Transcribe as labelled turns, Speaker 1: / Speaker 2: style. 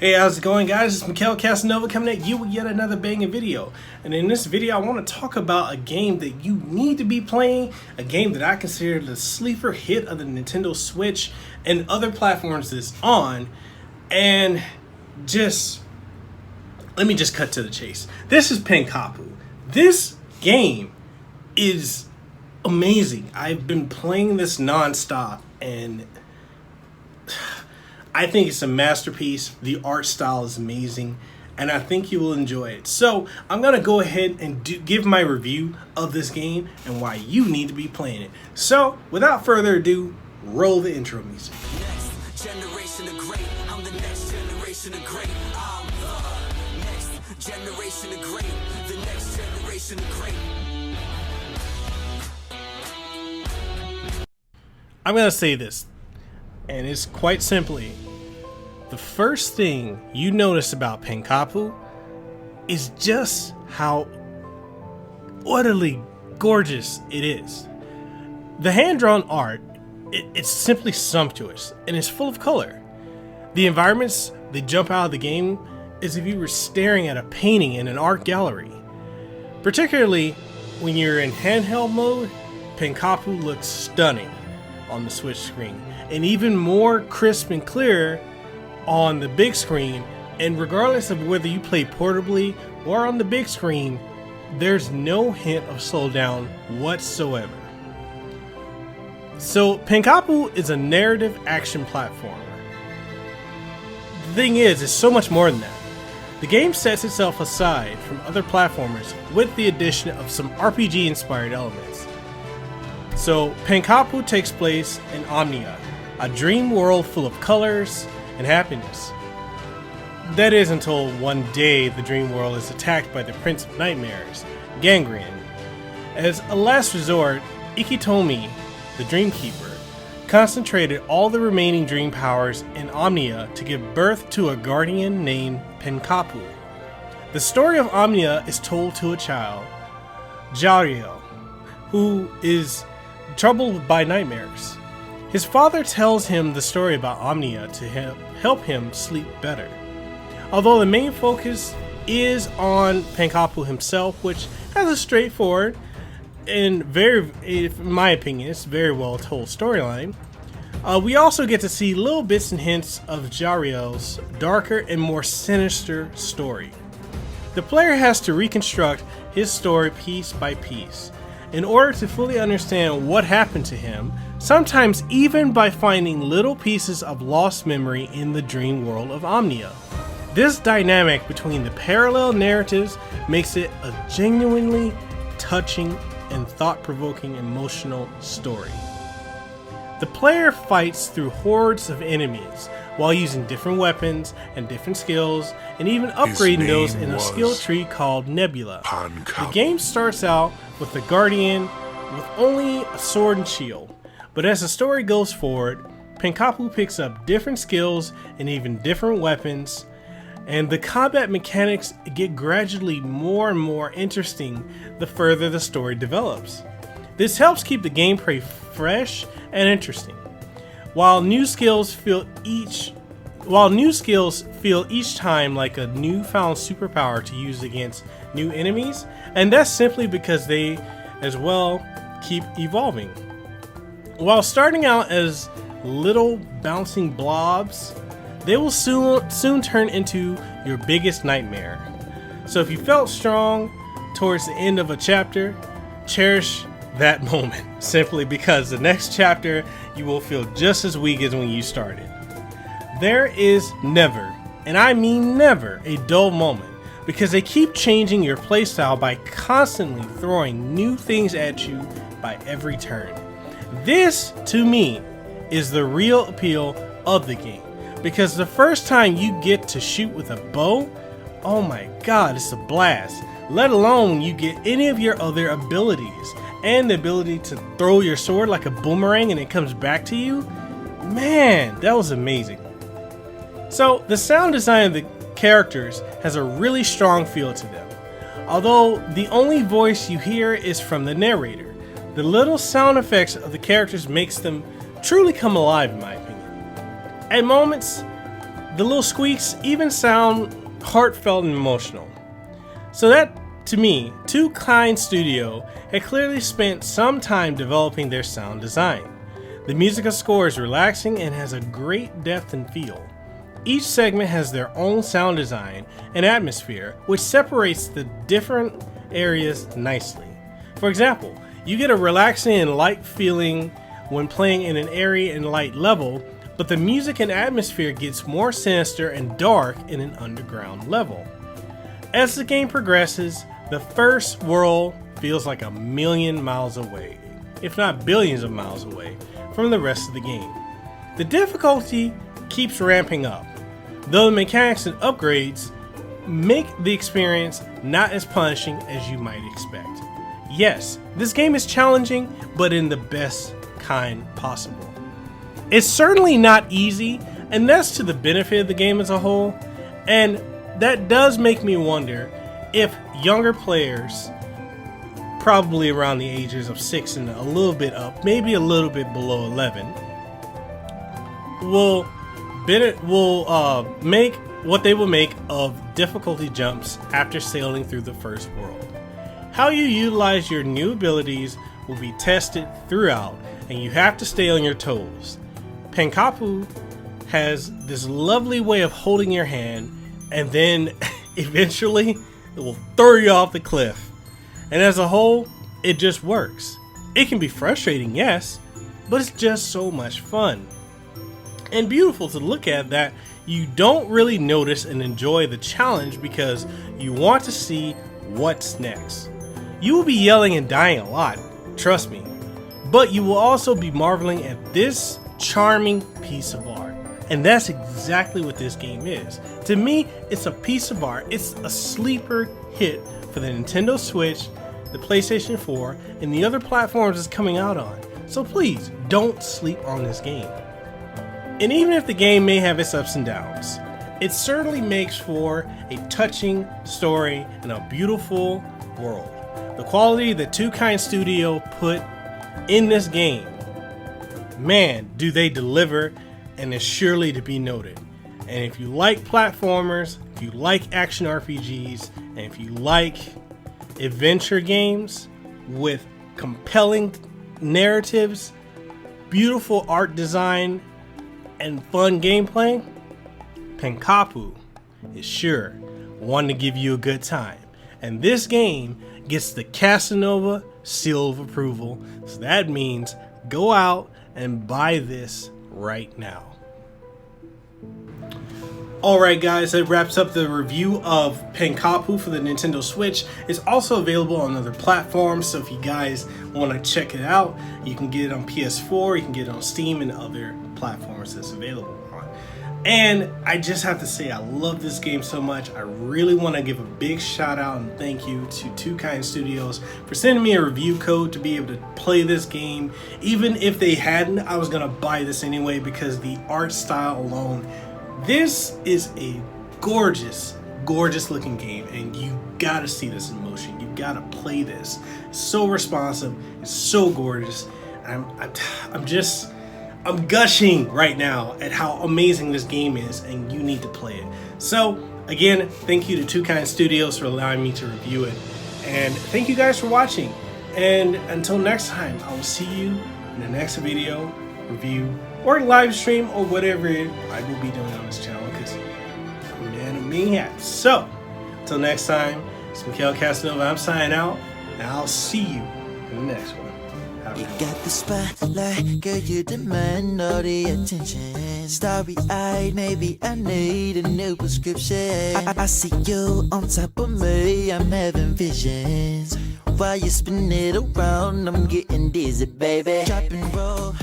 Speaker 1: Hey, how's it going, guys? It's MekelKasanova coming at you with yet another banging video. And in this video, I want to talk about a game that you need to be playing, a game that I consider the sleeper hit of the Nintendo Switch and other platforms it's on. And let me just cut to the chase. This is Pankapu. This game is amazing. I've been playing this non-stop and I think it's a masterpiece. The art style is amazing, and I think you will enjoy it. So I'm going to go ahead and give my review of this game and why you need to be playing it. So without further ado, roll the intro music.
Speaker 2: Next generation of great. I'm the next generation of great. I'm the next generation of great. The next generation of great.
Speaker 1: I'm going to say this, and it's quite simply, the first thing you notice about Pankapu is just how utterly gorgeous it is. The hand-drawn art, it's simply sumptuous, and it's full of color. The environments that jump out of the game as if you were staring at a painting in an art gallery. Particularly when you're in handheld mode, Pankapu looks stunning on the Switch screen, and even more crisp and clear on the big screen. And regardless of whether you play portably or on the big screen, there's no hint of slowdown whatsoever. So Pankapu is a narrative action platformer. The thing is, it's so much more than that. The game sets itself aside from other platformers with the addition of some RPG inspired elements. So Pankapu takes place in Omnia, a dream world full of colors and happiness. That is until one day the dream world is attacked by the Prince of Nightmares, Gangrene. As a last resort, Ikitomi, the Dreamkeeper, concentrated all the remaining dream powers in Omnia to give birth to a guardian named Pankapu. The story of Omnia is told to a child, Jariel, who is troubled by nightmares. His father tells him the story about Omnia to help him sleep better. Although the main focus is on Pankapu himself, which has a straightforward and in my opinion, it's very well told storyline, we also get to see little bits and hints of Jariel's darker and more sinister story. The player has to reconstruct his story piece by piece in order to fully understand what happened to him, sometimes even by finding little pieces of lost memory in the dream world of Omnia. This dynamic between the parallel narratives makes it a genuinely touching and thought-provoking emotional story. The player fights through hordes of enemies while using different weapons and different skills, and even upgrading those in a skill tree called Nebula.
Speaker 3: Pankapu.
Speaker 1: The game starts out with the Guardian with only a sword and shield, but as the story goes forward, Pankapu picks up different skills and even different weapons, and the combat mechanics get gradually more and more interesting the further the story develops. This helps keep the gameplay fresh and interesting, while new skills feel each time like a newfound superpower to use against new enemies, and that's simply because they as well keep evolving. While starting out as little bouncing blobs, they will soon turn into your biggest nightmare. So if you felt strong towards the end of a chapter, cherish that moment, simply because the next chapter you will feel just as weak as when you started. There is never, and I mean never, a dull moment, because they keep changing your playstyle by constantly throwing new things at you by every turn. This, to me, is the real appeal of the game, because the first time you get to shoot with a bow, oh my god, it's a blast, let alone when you get any of your other abilities, and the ability to throw your sword like a boomerang and it comes back to you. Man, that was amazing. So the sound design of the characters has a really strong feel to them. Although the only voice you hear is from the narrator, the little sound effects of the characters makes them truly come alive in my opinion. At moments, The little squeaks even sound heartfelt and emotional. So that, to me, Two Kind Studio had clearly spent some time developing their sound design. The musical score is relaxing and has a great depth and feel. Each segment has their own sound design and atmosphere, which separates the different areas nicely. For example, you get a relaxing and light feeling when playing in an airy and light level, but the music and atmosphere gets more sinister and dark in an underground level. As the game progresses, the first world feels like a million miles away, if not billions of miles away, from the rest of the game. The difficulty keeps ramping up, though the mechanics and upgrades make the experience not as punishing as you might expect. Yes, this game is challenging, but in the best kind possible. It's certainly not easy, and that's to the benefit of the game as a whole, and that does make me wonder if younger players, probably around the ages of 6 and a little bit up, maybe a little bit below 11, will make what they will make of difficulty jumps after sailing through the first world. How you utilize your new abilities will be tested throughout, and you have to stay on your toes. Pankapu has this lovely way of holding your hand, and then eventually it will throw you off the cliff. And as a whole, it just works. It can be frustrating, yes, but it's just so much fun and beautiful to look at that you don't really notice and enjoy the challenge because you want to see what's next. You will be yelling and dying a lot, trust me, but you will also be marveling at this charming piece of art. And that's exactly what this game is. To me, it's a piece of art. It's a sleeper hit for the Nintendo Switch, the PlayStation 4, and the other platforms it's coming out on. So please, don't sleep on this game. And even if the game may have its ups and downs, it certainly makes for a touching story and a beautiful world. The quality that Two Kind Studio put in this game, man, do they deliver, and is surely to be noted. And if you like platformers, if you like action RPGs, and if you like adventure games with compelling narratives, beautiful art design, and fun gameplay, Pankapu is sure one to give you a good time. And this game gets the Kasanova seal of approval, so that means go out and buy this right now. Alright guys, that wraps up the review of Pankapu for the Nintendo Switch. It's also available on other platforms, so if you guys want to check it out, you can get it on PS4, you can get it on Steam and other platforms that's available on. And I just have to say, I love this game so much. I really want to give a big shout out and thank you to Two Kind Studios for sending me a review code to be able to play this game. Even if they hadn't, I was going to buy this anyway because the art style alone. This is a gorgeous, gorgeous looking game, and you gotta see this in motion. You gotta play this. It's so responsive, it's so gorgeous. I'm gushing right now at how amazing this game is, and you need to play it. So again, thank you to Two Kind Studios for allowing me to review it, and thank you guys for watching. And until next time, I will see you in the next video, review, or live stream, or whatever I will be doing on this channel, because I'm an anime. So, until next time, it's MekelKasanova. I'm signing out, and I'll see you in the next one.
Speaker 3: You got the spotlight, girl, you demand all the attention. Starry-eyed, maybe I need a new prescription. I see you on top of me, I'm having visions. While you spin it around, I'm getting dizzy, baby. Drop and roll, hot